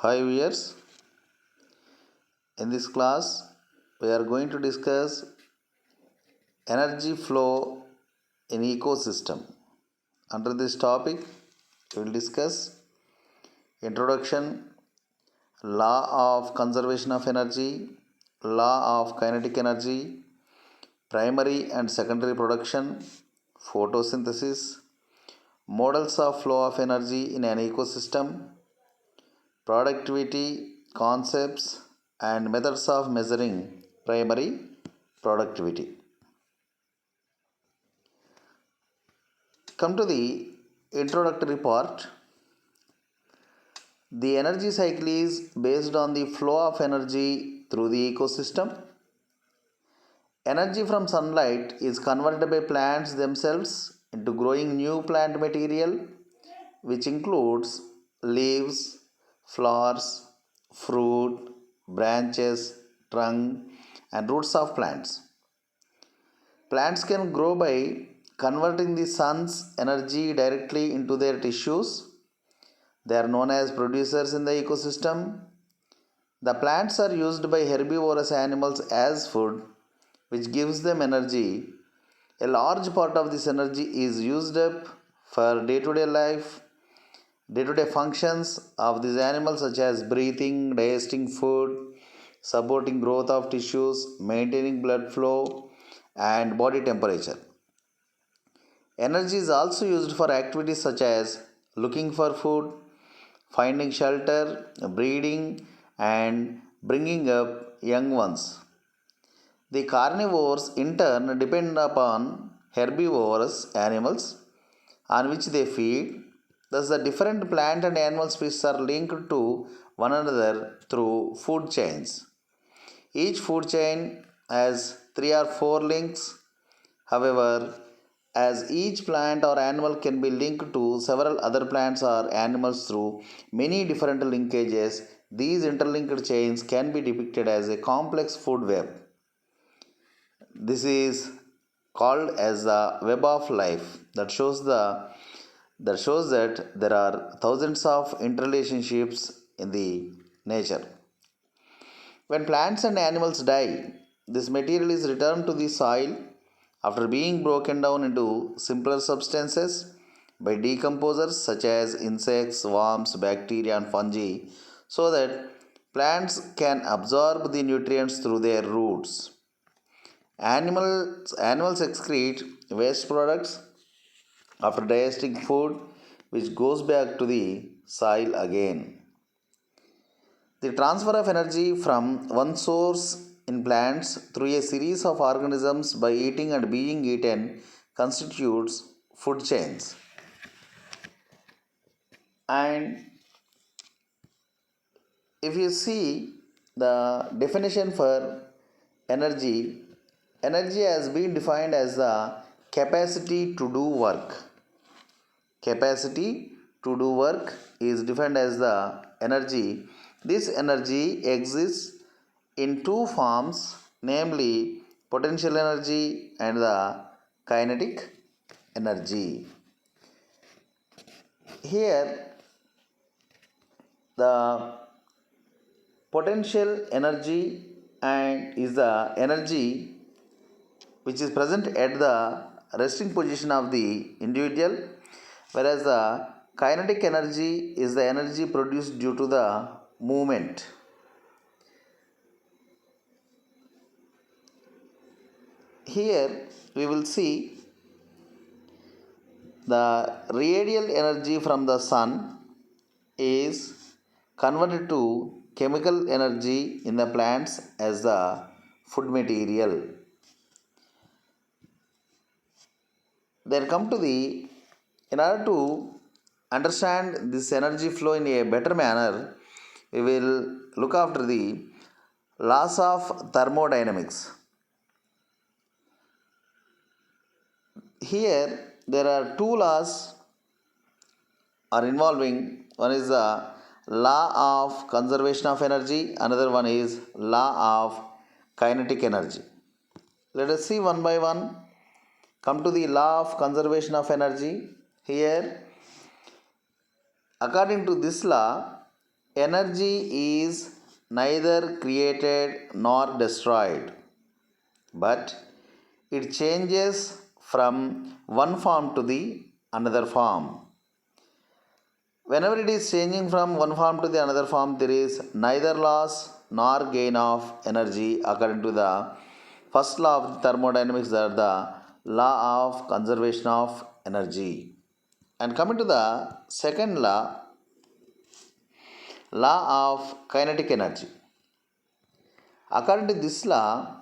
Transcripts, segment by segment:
Hi viewers, in this class we are going to discuss energy flow in ecosystem. Under this topic we will discuss introduction, law of conservation of energy, law of kinetic energy, primary and secondary production, photosynthesis, models of flow of energy in an ecosystem, productivity, concepts and methods of measuring primary productivity. Come to the introductory part. The energy cycle is based on the flow of energy through the ecosystem. Energy from sunlight is converted by plants themselves into growing new plant material, which includes leaves, flowers, fruit, branches, trunk, and roots of plants. Plants can grow by converting the sun's energy directly into their tissues. They are known as producers in the ecosystem. The plants are used by herbivorous animals as food, which gives them energy. A large part of this energy is used up for day to day life, day to day functions of these animals, such as breathing, digesting food, supporting growth of tissues, maintaining blood flow, and body temperature. Energy is also used for activities such as looking for food, finding shelter, breeding, and bringing up young ones. The carnivores in turn depend upon herbivorous animals on which they feed. Thus, the different plant and animal species are linked to one another through food chains. Each food chain has 3 or 4 links. However, as each plant or animal can be linked to several other plants or animals through many different linkages, these interlinked chains can be depicted as a complex food web. This is called as the web of life that shows that there are thousands of interrelationships in the nature. When plants and animals die, this material is returned to the soil after being broken down into simpler substances by decomposers such as insects, worms, bacteria, and fungi, so that plants can absorb the nutrients through their roots. Animals excrete waste products after digesting food, which goes back to the soil again. The transfer of energy from one source in plants through a series of organisms by eating and being eaten constitutes food chains. And if you see the definition for energy, energy has been defined as the capacity to do work. Capacity to do work is defined as the energy. This energy exists in 2 forms, namely potential energy and the kinetic energy. Here, the potential energy and is the energy which is present at the resting position of the individual, whereas the kinetic energy is the energy produced due to the movement. Here we will see the radial energy from the sun is converted to chemical energy in the plants as the food material. Then come to the, in order to understand this energy flow in a better manner, we will look after the laws of thermodynamics. Here there are 2 laws are involving. One is the law of conservation of energy, another one is law of kinetic energy. Let us see one by one. Come to the law of conservation of energy. Here, according to this law, Energy is neither created nor destroyed, but it changes from one form to the another form. Whenever it is changing from one form to the another form, there is neither loss nor gain of energy according to the first law of thermodynamics, that the law of conservation of energy. And coming to the second law, law of kinetic energy. According to this law,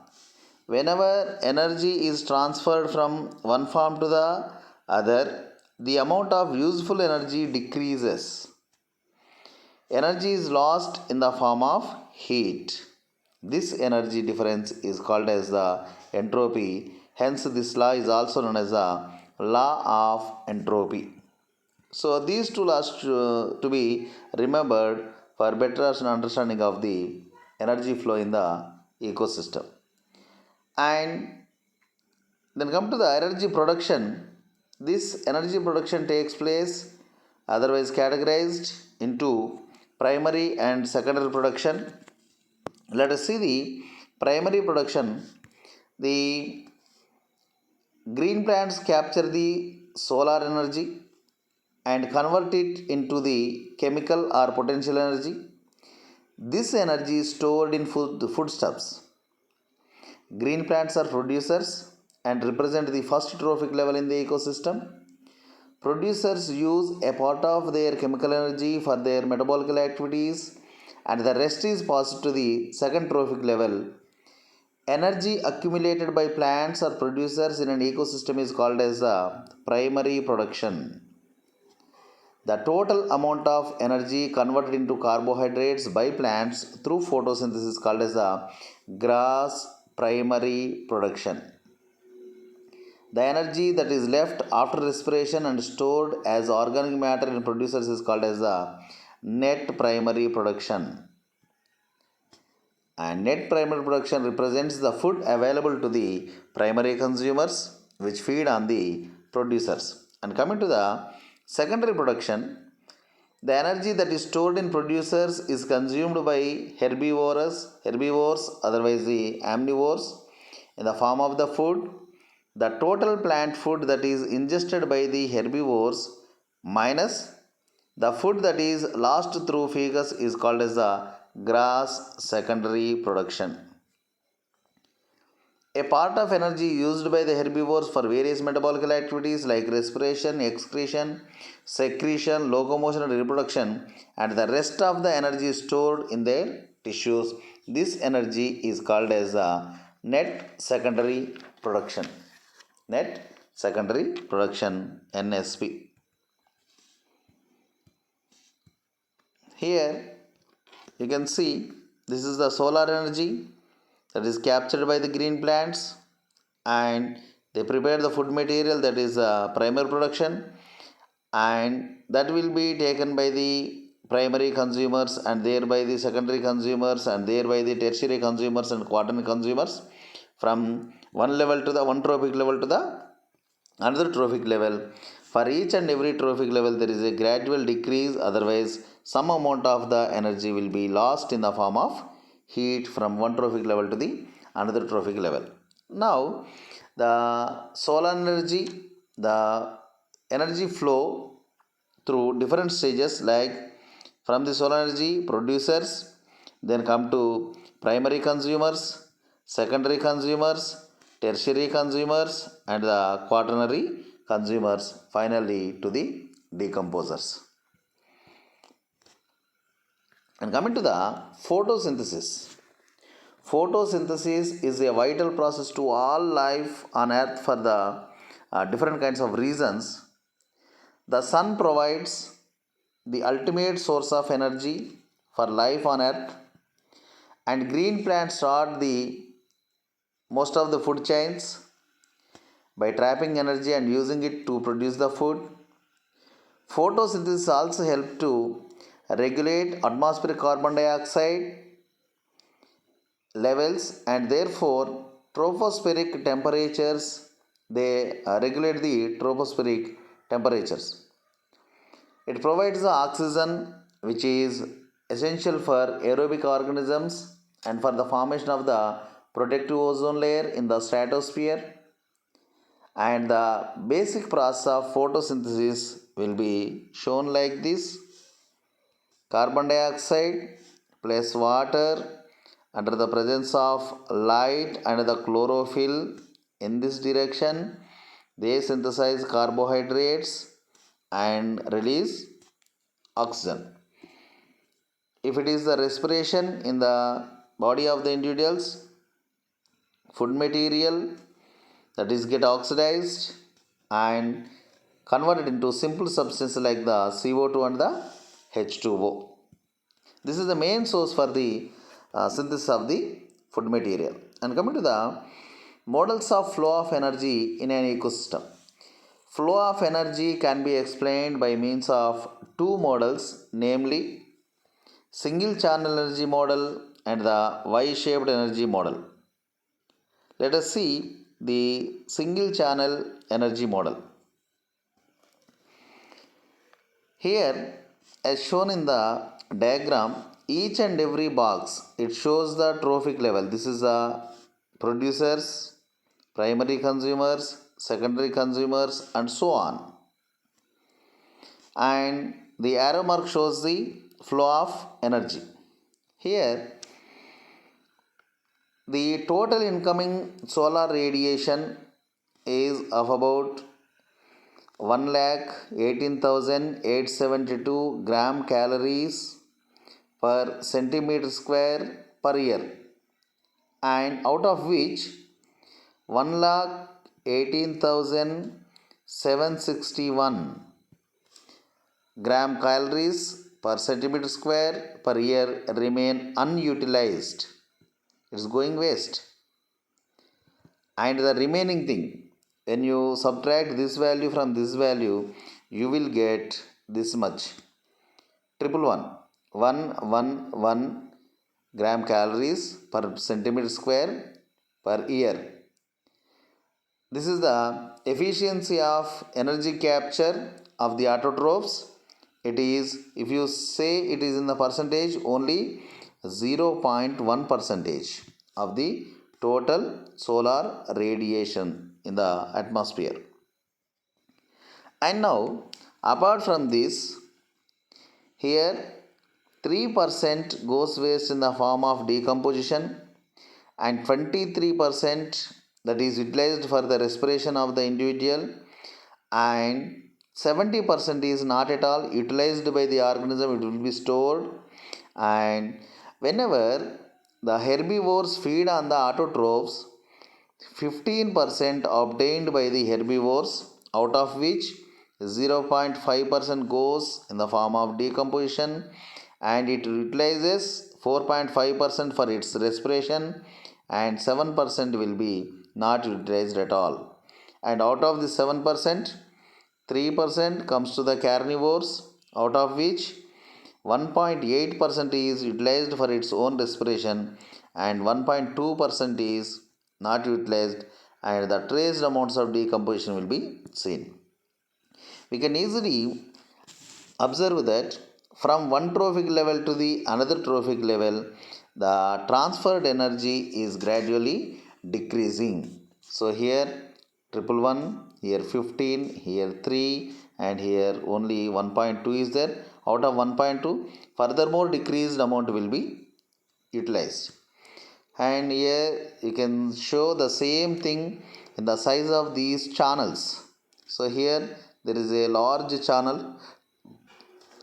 whenever energy is transferred from one form to the other, the amount of useful energy decreases. Energy is lost in the form of heat. This energy difference is called as the entropy. Hence, this law is also known as the law of entropy. So, these two laws to be remembered for better understanding of the energy flow in the ecosystem. And then come to the energy production. This energy production takes place, otherwise categorized into primary and secondary production. Let us see the primary production. The green plants capture the solar energy and convert it into the chemical or potential energy. This energy is stored in foodstuffs. Green plants are producers and represent the first trophic level in the ecosystem. Producers use a part of their chemical energy for their metabolic activities, and the rest is passed to the second trophic level. Energy accumulated by plants or producers in an ecosystem is called as primary production. The total amount of energy converted into carbohydrates by plants through photosynthesis is called as the gross primary production. The energy that is left after respiration and stored as organic matter in producers is called as the net primary production. And net primary production represents the food available to the primary consumers which feed on the producers. And coming to the secondary production, the energy that is stored in producers is consumed by herbivores, otherwise the omnivores, in the form of the food. The total plant food that is ingested by the herbivores minus the food that is lost through fungus is called as the gross secondary production. A part of energy used by the herbivores for various metabolic activities like respiration, excretion, secretion, locomotion, and reproduction, and the rest of the energy is stored in their tissues. This energy is called as the net secondary production. Net secondary production, NSP. Here you can see this is the solar energy that is captured by the green plants, and they prepare the food material, that is primary production, and that will be taken by the primary consumers and thereby the secondary consumers and thereby the tertiary consumers and quaternary consumers from one trophic level to the another trophic level. For each and every trophic level there is a gradual decrease, otherwise some amount of the energy will be lost in the form of heat from one trophic level to the another trophic level. Now the solar energy, the energy flow through different stages, like from the solar energy producers, then come to primary consumers, secondary consumers, tertiary consumers, and the quaternary consumers, finally to the decomposers. And coming to the photosynthesis. Photosynthesis is a vital process to all life on earth for the different kinds of reasons. The sun provides the ultimate source of energy for life on earth, and green plants start the most of the food chains by trapping energy and using it to produce the food. Photosynthesis also helps to regulate atmospheric carbon dioxide levels, and therefore tropospheric temperatures. They regulate the tropospheric temperatures. It provides the oxygen which is essential for aerobic organisms and for the formation of the protective ozone layer in the stratosphere. And the basic process of photosynthesis will be shown like this: carbon dioxide plus water under the presence of light and the chlorophyll. In this direction, they synthesize carbohydrates and release oxygen. If it is the respiration in the body of the individuals, food material that is get oxidized and converted into simple substances like the CO2 and the H2O. This is the main source for the synthesis of the food material. And coming to the models of flow of energy in an ecosystem. Flow of energy can be explained by means of two models, namely single channel energy model and the Y-shaped energy model. Let us see the single channel energy model. Here, as shown in the diagram, each and every box, it shows the trophic level. This is the producers, primary consumers, secondary consumers, and so on. And the arrow mark shows the flow of energy. Here, the total incoming solar radiation is of about 1,18,872 gram calories per centimeter square per year, and out of which 1,18,761 gram calories per centimeter square per year remain unutilized. It's going waste. And the remaining thing, when you subtract this value from this value, you will get this much: 111 gram calories per centimeter square per year. This is the efficiency of energy capture of the autotrophs. It is, if you say it is in the percentage, only 0.1 percentage of the total solar radiation in the atmosphere. And now, apart from this, here 3% goes waste in the form of decomposition, and 23% that is utilized for the respiration of the individual, and 70% is not at all utilized by the organism. It will be stored. And whenever the herbivores feed on the autotrophs, 15% obtained by the herbivores, out of which 0.5% goes in the form of decomposition, and it utilizes 4.5% for its respiration, and 7% will be not utilized at all. And out of the 7%, 3% comes to the carnivores, out of which 1.8% is utilized for its own respiration, and 1.2% is not utilized, and the traced amounts of decomposition will be seen. We can easily observe that from one trophic level to the another trophic level, the transferred energy is gradually decreasing. So here 111, here 15, here 3, and here only 1.2 is there. Out of 1.2, furthermore decreased amount will be utilized. And here you can show the same thing in the size of these channels. So here there is a large channel,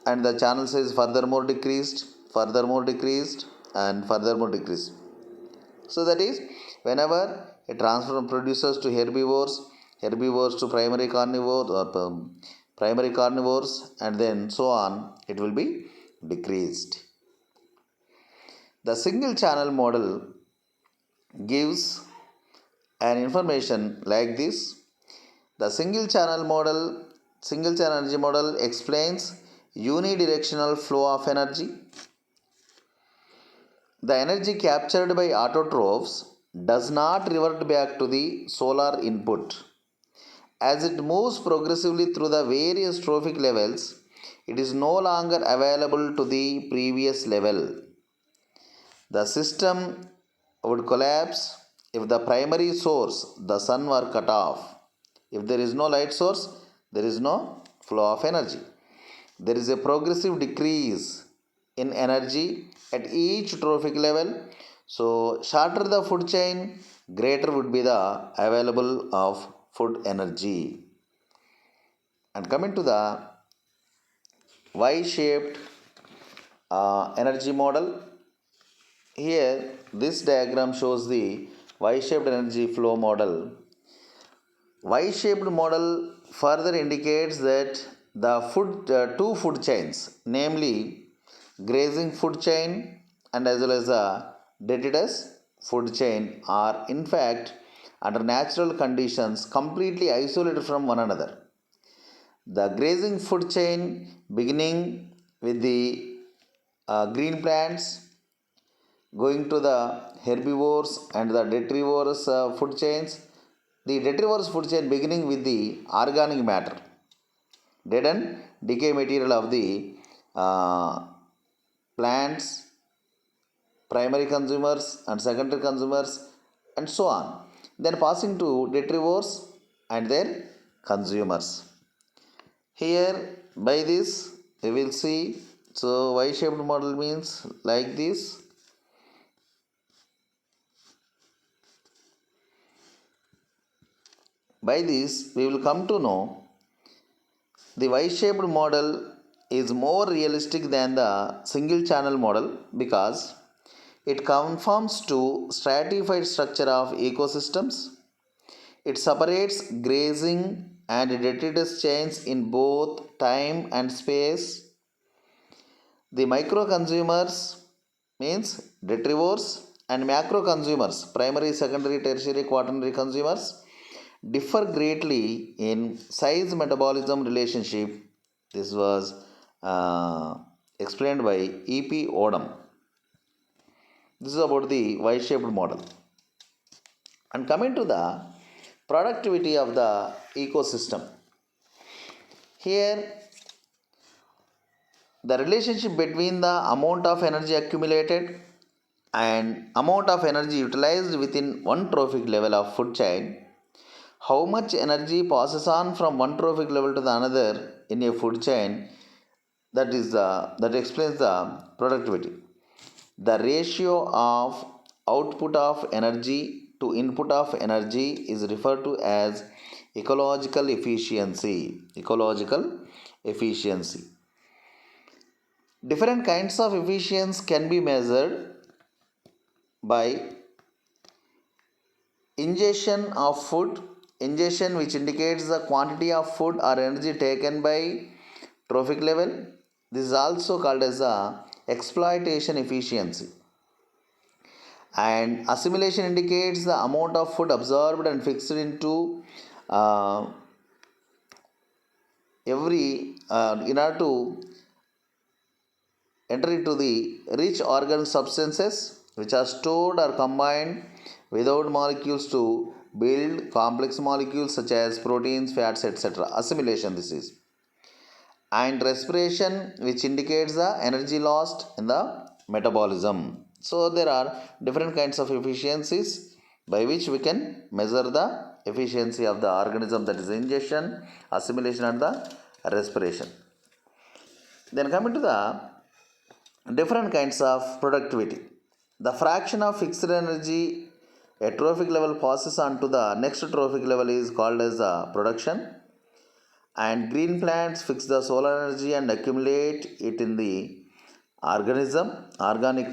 and the channel size furthermore decreased, and furthermore decreased. So that is, whenever a transfer from producers to herbivores, herbivores to primary carnivores, or primary carnivores, and then so on, it will be decreased. The single channel model gives an information like this. The single channel energy model explains unidirectional flow of energy. The energy captured by autotrophs does not revert back to the solar input. As it moves progressively through the various trophic levels, it is no longer available to the previous level. The system would collapse if the primary source, the sun, were cut off. If there is no light source, there is no flow of energy. There is a progressive decrease in energy at each trophic level. So, shorter the food chain, greater would be the available of food energy. And coming to the Y-shaped energy model, here this diagram shows the Y-shaped energy flow model. Y-shaped model further indicates that the two food chains, namely grazing food chain and as well as the detritus food chain, are in fact under natural conditions completely isolated from one another. The grazing food chain, beginning with the green plants, going to the herbivores and the detrivorous food chains. The detrivorous food chain beginning with the organic matter, dead and decay material of the plants, primary consumers and secondary consumers, and so on. Then passing to detrivores and their consumers. Here by this we will see, so Y-shaped model means like this. By this we will come to know the Y-shaped model is more realistic than the single channel model because it conforms to stratified structure of ecosystems. It separates grazing and detritus chains in both time and space. The micro consumers means detrivores and macro consumers, primary, secondary, tertiary, quaternary consumers, differ greatly in size metabolism relationship. This was explained by E.P. Odom. This is about the Y-shaped model. And coming to the productivity of the ecosystem. Here, the relationship between the amount of energy accumulated and amount of energy utilized within one trophic level of food chain, how much energy passes on from one trophic level to the another in a food chain, that explains the productivity. The ratio of output of energy to input of energy is referred to as ecological efficiency. Ecological efficiency. Different kinds of efficiency can be measured by ingestion of food. Ingestion, which indicates the quantity of food or energy taken by trophic level. This is also called as the exploitation efficiency. And assimilation indicates the amount of food absorbed and fixed into in order to enter into the rich organ substances which are stored or combined without molecules to build complex molecules such as proteins, fats, etc. Assimilation this is. And respiration, which indicates the energy lost in the metabolism. So there are different kinds of efficiencies by which we can measure the efficiency of the organism, that is ingestion, assimilation and the respiration. Then coming to the different kinds of productivity. The fraction of fixed energy a trophic level passes on to the next trophic level is called as the production. And green plants fix the solar energy and accumulate it in the organic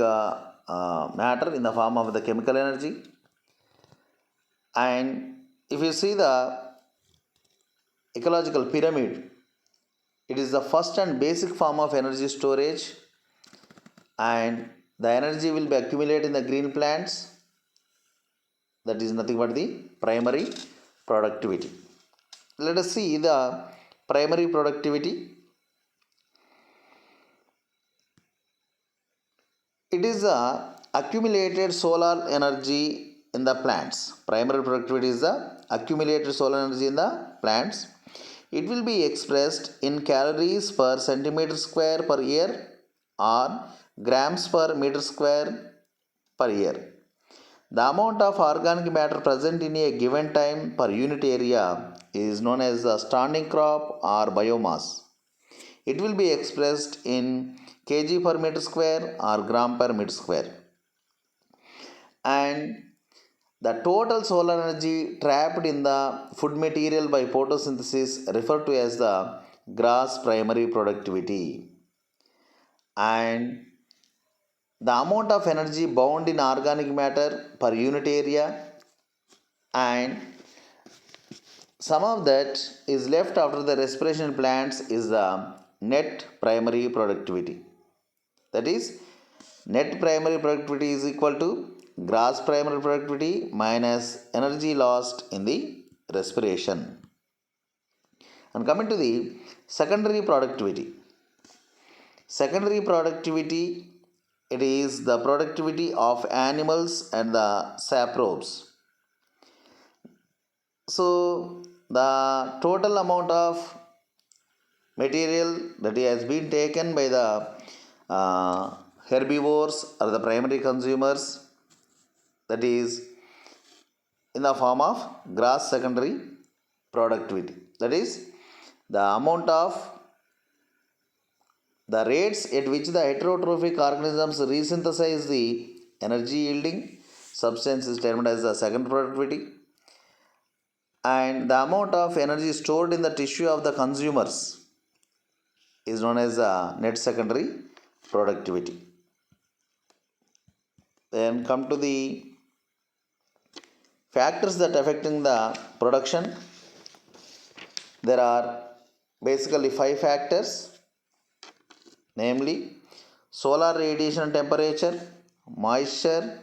matter in the form of the chemical energy. And if you see the ecological pyramid, it is the first and basic form of energy storage, and the energy will be accumulated in the green plants. That is nothing but the primary productivity. Let us see the primary productivity. It is the accumulated solar energy in the plants. Primary productivity is the accumulated solar energy in the plants. It will be expressed in calories per centimeter square per year or grams per meter square per year. The amount of organic matter present in a given time per unit area is known as the standing crop or biomass. It will be expressed in kg per meter square or gram per meter square. And the total solar energy trapped in the food material by photosynthesis referred to as the gross primary productivity. And the amount of energy bound in organic matter per unit area, and some of that is left after the respiration plants is the net primary productivity. That is, net primary productivity is equal to gross primary productivity minus energy lost in the respiration. And coming to the secondary productivity. Secondary productivity, it is the productivity of animals and the saprobes. So the total amount of material that has been taken by the herbivores or the primary consumers, that is in the form of gross secondary productivity. That is the amount of the rates at which the heterotrophic organisms resynthesize the energy yielding substance is termed as the second productivity. And the amount of energy stored in the tissue of the consumers is known as the net secondary productivity. Then come to the factors that affecting the production. There are basically 5 factors, namely solar radiation and temperature, moisture,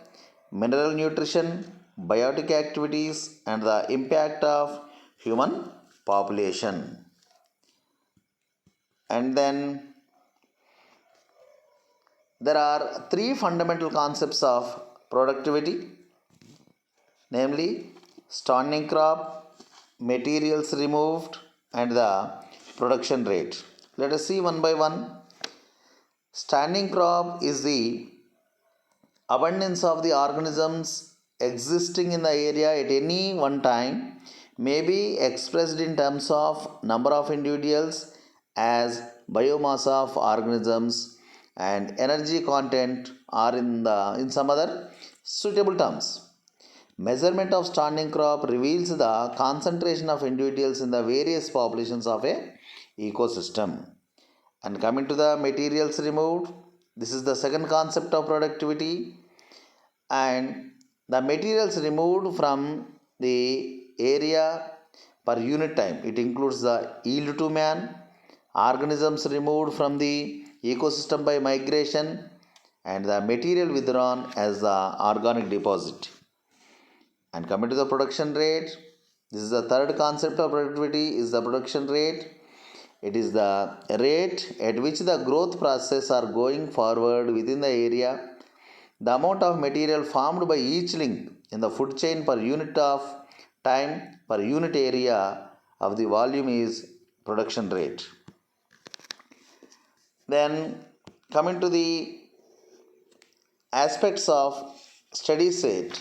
mineral nutrition, biotic activities, and the impact of human population. And then there are 3 fundamental concepts of productivity, namely standing crop, materials removed, and the production rate. Let us see one by one. Standing crop is the abundance of the organisms existing in the area at any one time, may be expressed in terms of number of individuals as biomass of organisms, and energy content or in some other suitable terms. Measurement of standing crop reveals the concentration of individuals in the various populations of a ecosystem. And coming to the materials removed, this is the second concept of productivity. And the materials removed from the area per unit time, it includes the yield to man, organisms removed from the ecosystem by migration, and the material withdrawn as the organic deposit. And coming to the production rate, this is the third concept of productivity, is the production rate. It is the rate at which the growth process are going forward within the area. The amount of material formed by each link in the food chain per unit of time per unit area of the volume is production rate. Then coming to the aspects of steady state,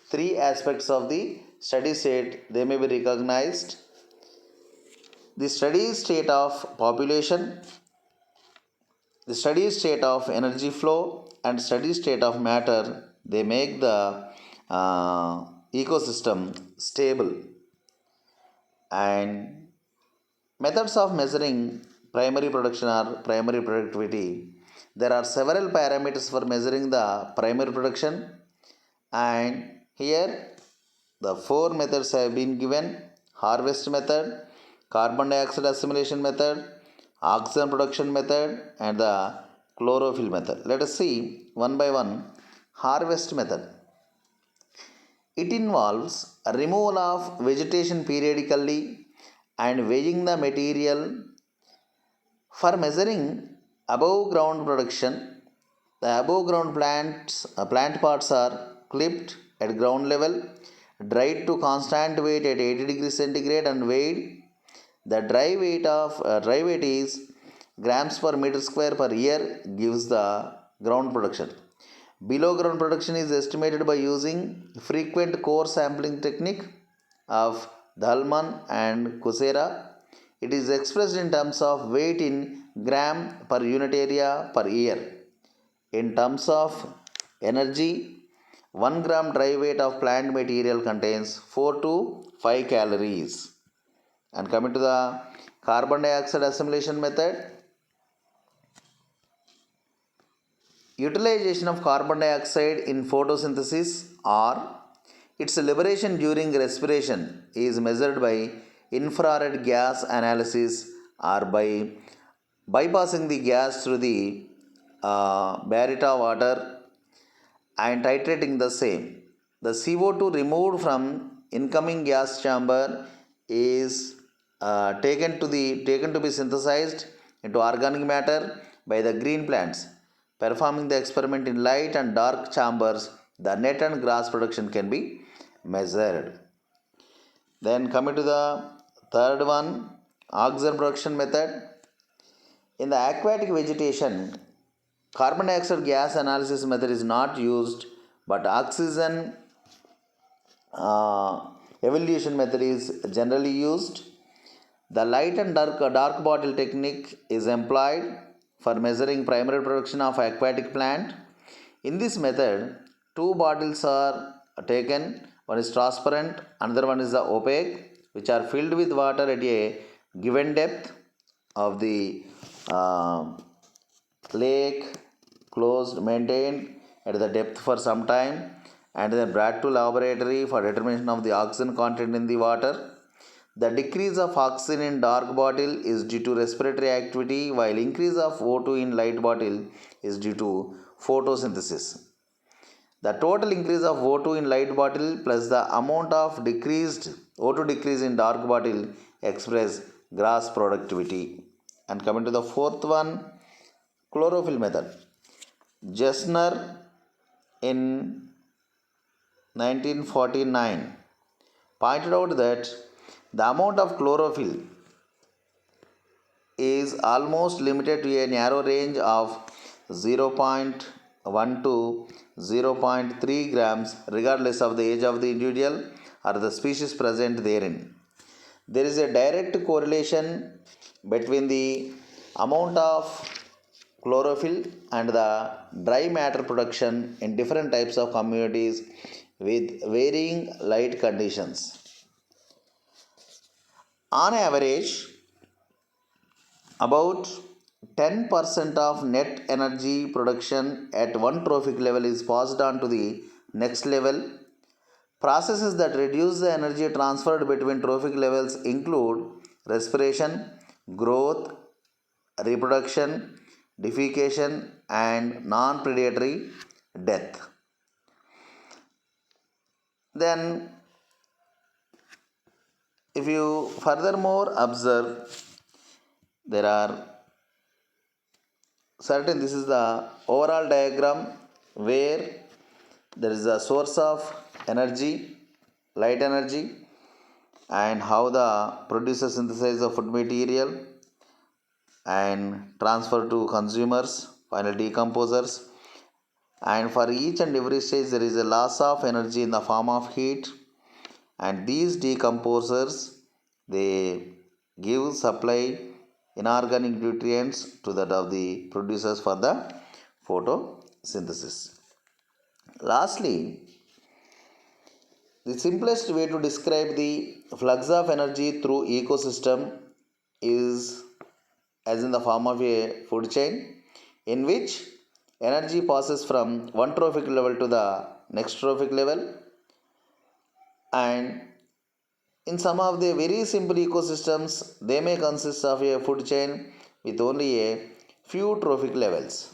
3 aspects of the steady state, they may be recognized. The steady state of population, the steady state of energy flow, and steady state of matter, they make the ecosystem stable. And methods of measuring primary production or primary productivity, there are several parameters for measuring the primary production, and here the 4 methods have been given: harvest method, carbon dioxide assimilation method, oxygen production method, and the chlorophyll method. Let us see one by one. Harvest method, it involves removal of vegetation periodically and weighing the material. For measuring above ground production, the above ground plant parts are clipped at ground level, dried to constant weight at 80 degrees centigrade, and weighed. The dry weight is grams per meter square per year gives the ground production. Below ground production is estimated by using frequent core sampling technique of Dhalman and Kusera. It is expressed in terms of weight in gram per unit area per year. In terms of energy, 1 gram dry weight of plant material contains 4 to 5 calories. And coming to the carbon dioxide assimilation method, utilization of carbon dioxide in photosynthesis or its liberation during respiration is measured by infrared gas analysis or by bypassing the gas through the barita water and titrating the same. The CO2 removed from incoming gas chamber is taken to be synthesized into organic matter by the green plants. Performing the experiment in light and dark chambers, the net and gross production can be measured. Then coming to the third one, oxygen production method. In the aquatic vegetation, carbon dioxide gas analysis method is not used, but oxygen evaluation method is generally used. The light and dark bottle technique is employed for measuring primary production of aquatic plant. In this method, two bottles are taken. One is transparent, another one is the opaque, which are filled with water at a given depth of the lake, closed, maintained at the depth for some time, and then brought to laboratory for determination of the oxygen content in the water. The decrease of oxygen in dark bottle is due to respiratory activity, while increase of O2 in light bottle is due to photosynthesis. The total increase of O2 in light bottle plus the amount of decreased O2 decrease in dark bottle express gross productivity. And coming to the fourth one, chlorophyll method. Jessner in 1949 pointed out that the amount of chlorophyll is almost limited to a narrow range of 0.1 to 0.3 grams regardless of the age of the individual or the species present therein. There is a direct correlation between the amount of chlorophyll and the dry matter production in different types of communities with varying light conditions. On average, about 10% of net energy production at one trophic level is passed on to the next level. Processes that reduce the energy transferred between trophic levels include respiration, growth, reproduction, defecation, and non-predatory death. Then, if you furthermore observe, there are certain, this is the overall diagram where there is a source of energy, light energy, and how the producer synthesize the food material and transfer to consumers, final decomposers, and for each and every stage there is a loss of energy in the form of heat, and these decomposers, they give supply inorganic nutrients to that of the producers for the photosynthesis. Lastly, the simplest way to describe the flux of energy through ecosystem is as in the form of a food chain in which energy passes from one trophic level to the next trophic level, and in some of the very simple ecosystems they may consist of a food chain with only a few trophic levels.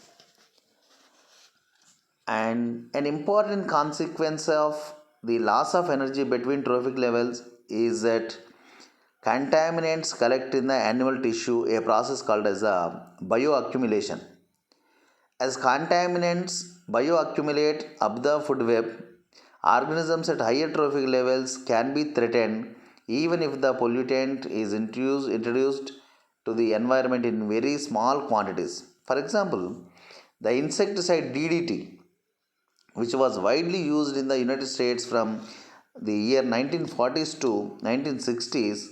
And an important consequence of the loss of energy between trophic levels is that contaminants collect in the animal tissue, a process called as a bioaccumulation. As contaminants bioaccumulate up the food web, organisms at higher trophic levels can be threatened even if the pollutant is introduced to the environment in very small quantities. For example, the insecticide DDT, which was widely used in the United States from the year 1940s to 1960s,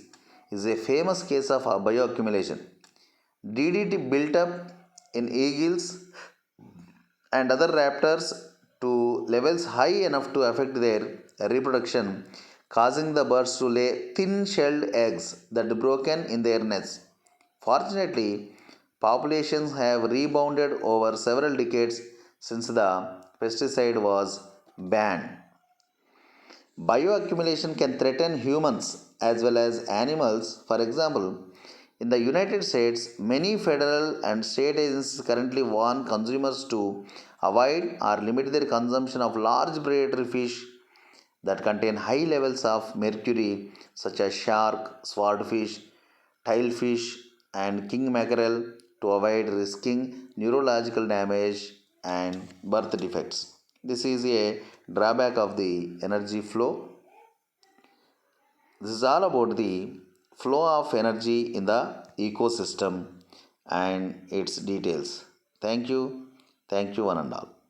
is a famous case of bioaccumulation. DDT built up in eagles and other raptors to levels high enough to affect their reproduction, causing the birds to lay thin shelled eggs that broken in their nests. Fortunately, populations have rebounded over several decades since the pesticide was banned. Bioaccumulation can threaten humans as well as animals. For example, in the United States, many federal and state agencies currently warn consumers to avoid or limit their consumption of large predatory fish that contain high levels of mercury, such as shark, swordfish, tilefish, and king mackerel, to avoid risking neurological damage and birth defects. This is a drawback of the energy flow. This is all about the flow of energy in the ecosystem and its details. Thank you. Thank you, one and all.